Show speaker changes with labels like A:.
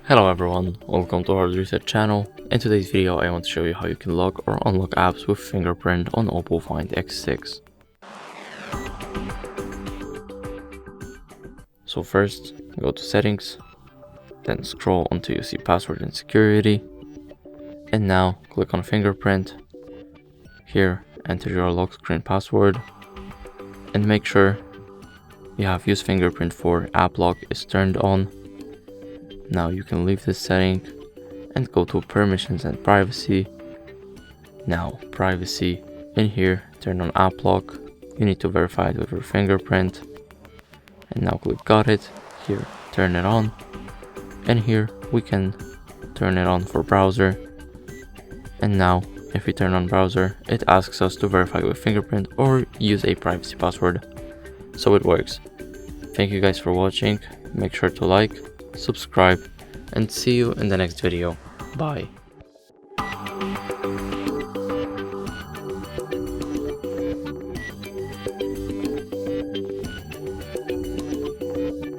A: Hello everyone, welcome to HardReset channel. In today's video I want to show you how you can lock or unlock apps with Fingerprint on OPPO Find X6. So first, go to settings, then scroll until you see password and security, and now click on Fingerprint. Here, enter your lock screen password, and make sure you have use Fingerprint for app lock is turned on. Now you can leave this setting and go to permissions and privacy. Now privacy, in here turn on app lock. You need to verify it with your fingerprint, and now click got it. Here turn it on, and here we can turn it on for browser. And now if we turn on browser, it asks us to verify with fingerprint or use a privacy password, so it works. Thank you guys for watching. Make sure to like, subscribe, and see you in the next video. Bye.